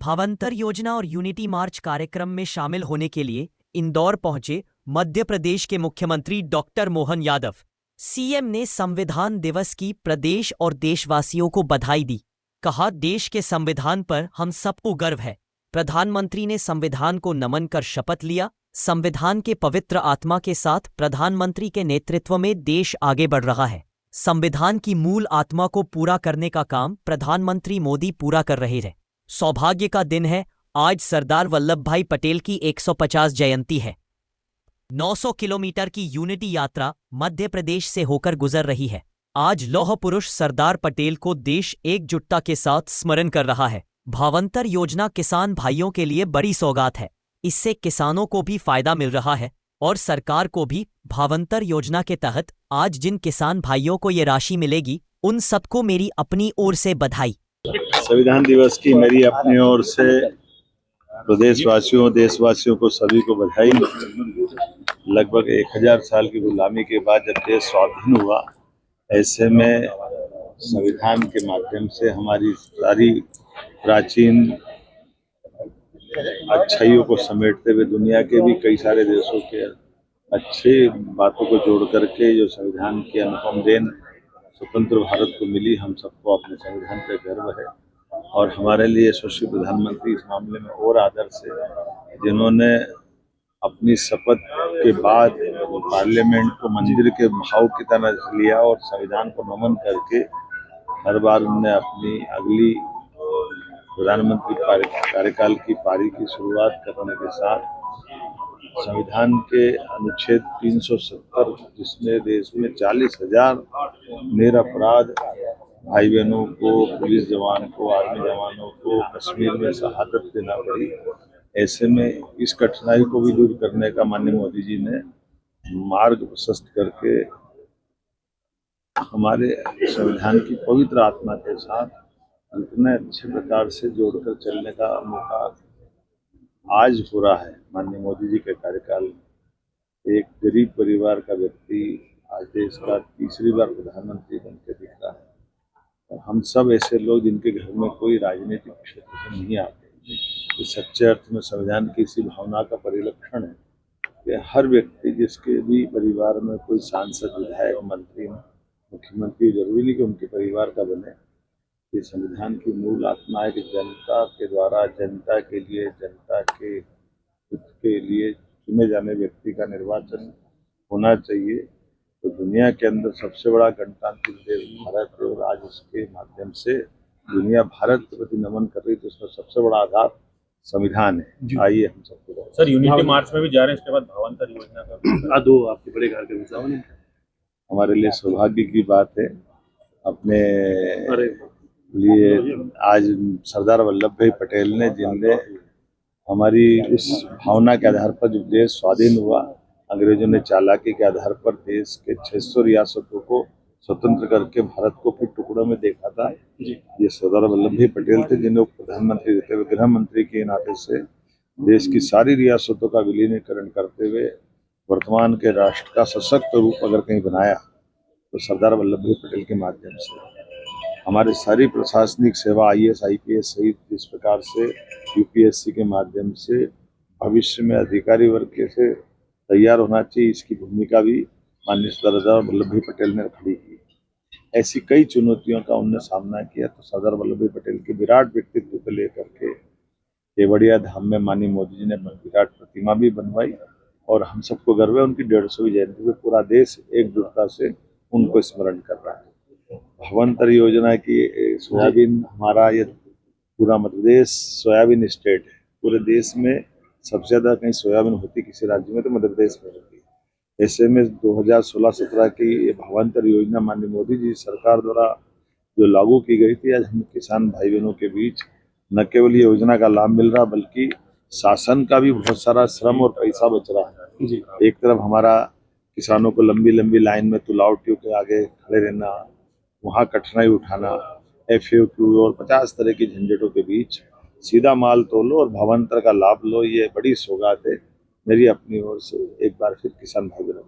भावांतर योजना और यूनिटी मार्च कार्यक्रम में शामिल होने के लिए इंदौर पहुंचे मध्य प्रदेश के मुख्यमंत्री डॉक्टर मोहन यादव। सीएम ने संविधान दिवस की प्रदेश और देशवासियों को बधाई दी। कहा, देश के संविधान पर हम सबको गर्व है। प्रधानमंत्री ने संविधान को नमन कर शपथ लिया। संविधान के पवित्र आत्मा के साथ प्रधानमंत्री के नेतृत्व में देश आगे बढ़ रहा है। संविधान की मूल आत्मा को पूरा करने का काम प्रधानमंत्री मोदी पूरा कर रहे हैं। सौभाग्य का दिन है। आज सरदार वल्लभ भाई पटेल की 150 जयंती है। 900 किलोमीटर की यूनिटी यात्रा मध्य प्रदेश से होकर गुजर रही है। आज लौह पुरुष सरदार पटेल को देश एकजुटता के साथ स्मरण कर रहा है। भावांतर योजना किसान भाइयों के लिए बड़ी सौगात है। इससे किसानों को भी फायदा मिल रहा है और सरकार को भी। भावांतर योजना के तहत आज जिन किसान भाइयों को ये राशि मिलेगी, उन सबको मेरी अपनी ओर से बधाई। संविधान दिवस की मेरी अपनी ओर से प्रदेशवासियों, देशवासियों को सभी को बधाई। लगभग 1000 साल की गुलामी के बाद जब देश स्वाधीन हुआ, ऐसे में संविधान के माध्यम से हमारी सारी प्राचीन अच्छाइयों को समेटते हुए दुनिया के भी कई सारे देशों के अच्छे बातों को जोड़ करके जो संविधान की अनुपम देन स्वतंत्र भारत को मिली, हम सबको अपने संविधान पर गर्व है। और हमारे लिए यशस्वी प्रधानमंत्री इस मामले में और आदर्श है, जिन्होंने अपनी शपथ के बाद पार्लियामेंट को मंदिर के भाव की तरह लिया और संविधान को नमन करके हर बार उन्होंने अपनी अगली प्रधानमंत्री कार्यकाल की पारी की शुरुआत करने के साथ संविधान के अनुच्छेद 370, जिसने देश में 40,000 निरपराध भाई बहनों को, पुलिस जवान को, आर्मी जवानों को कश्मीर में शहादत देना पड़ी, ऐसे में इस कठिनाई को भी दूर करने का माननीय मोदी जी ने मार्ग प्रशस्त करके हमारे संविधान की पवित्र आत्मा के साथ इतने अच्छे प्रकार से जोड़कर चलने का मौका आज हो रहा है। माननीय मोदी जी के कार्यकाल में एक गरीब परिवार का व्यक्ति आज देश का तीसरी बार प्रधानमंत्री बनकर दिख रहा है। और हम सब ऐसे लोग जिनके घर में कोई राजनीतिक क्षेत्र से नहीं आते, इस सच्चे अर्थ में संविधान की इसी भावना का परिलक्षण है कि हर व्यक्ति जिसके भी परिवार में कोई सांसद, विधायक, मंत्री, मुख्यमंत्री, जरूरी नहीं कि उनके परिवार का बने। ये संविधान की मूल आत्मा है कि जनता के द्वारा, जनता के लिए, जनता के हित के लिए चुने जाने व्यक्ति का निर्वाचन होना चाहिए। तो दुनिया के अंदर सबसे बड़ा गणतांत्रिक देश भारत है और आज इसके माध्यम से दुनिया भारत के प्रति नमन कर रही है, तो उसका सबसे बड़ा आधार संविधान है। आइए हम सबको सर यूनिटी मार्च में भी जा रहे हैं, इसके बाद भावांतर योजना का दो आपके बड़े कार्यक्रम हमारे लिए सौभाग्य की बात है। अपने लिए आज सरदार वल्लभ भाई पटेल ने, जिनने हमारी इस भावना के आधार पर जब देश स्वाधीन हुआ, अंग्रेजों ने चालाकी के आधार पर देश के 600 रियासतों को स्वतंत्र करके भारत को फिर टुकड़ों में देखा था। ये सरदार वल्लभ भाई पटेल थे, जिन्हें प्रधानमंत्री रहते हुए गृह मंत्री के नाते से देश की सारी रियासतों का विलीनीकरण करते हुए वर्तमान के राष्ट्र का सशक्त रूप अगर कहीं बनाया तो सरदार वल्लभ भाई पटेल के माध्यम से। हमारी सारी प्रशासनिक सेवा, IAS, IPS सहित जिस प्रकार से UPSC के माध्यम से भविष्य में अधिकारी वर्ग के से तैयार होना चाहिए, इसकी भूमिका भी माननीय सरदार वल्लभ भाई पटेल ने खड़ी की। ऐसी कई चुनौतियों का उन्होंने सामना किया, तो सरदार वल्लभ भाई पटेल के विराट व्यक्तित्व को लेकर के केवड़िया धाम में माननीय मोदी जी ने विराट प्रतिमा भी बनवाई और हम सबको गर्व है उनकी 150वीं जयंती में पूरा देश एकजुटता से उनको स्मरण कर रहा है। भावांतर योजना की सोयाबीन, हमारा ये पूरा मध्य प्रदेश सोयाबीन स्टेट है। पूरे देश में सबसे ज़्यादा कहीं सोयाबीन होती किसी राज्य में तो मध्य प्रदेश में होती है। ऐसे में 2016-17 की ये भावांतर योजना माननीय मोदी जी सरकार द्वारा जो लागू की गई थी, आज हम किसान भाई बहनों के बीच न केवल ये योजना का लाभ मिल रहा बल्कि शासन का भी बहुत सारा श्रम और पैसा बच रहा है। एक तरफ हमारा किसानों को लंबी लंबी लाइन में तुलावटियों के आगे खड़े रहना, वहाँ कठिनाई उठाना, FAQ और 50 तरह की झंझटों के बीच सीधा माल तोलो और भावांतर का लाभ लो, ये बड़ी सौगात है। मेरी अपनी ओर से एक बार फिर किसान भाई बहनों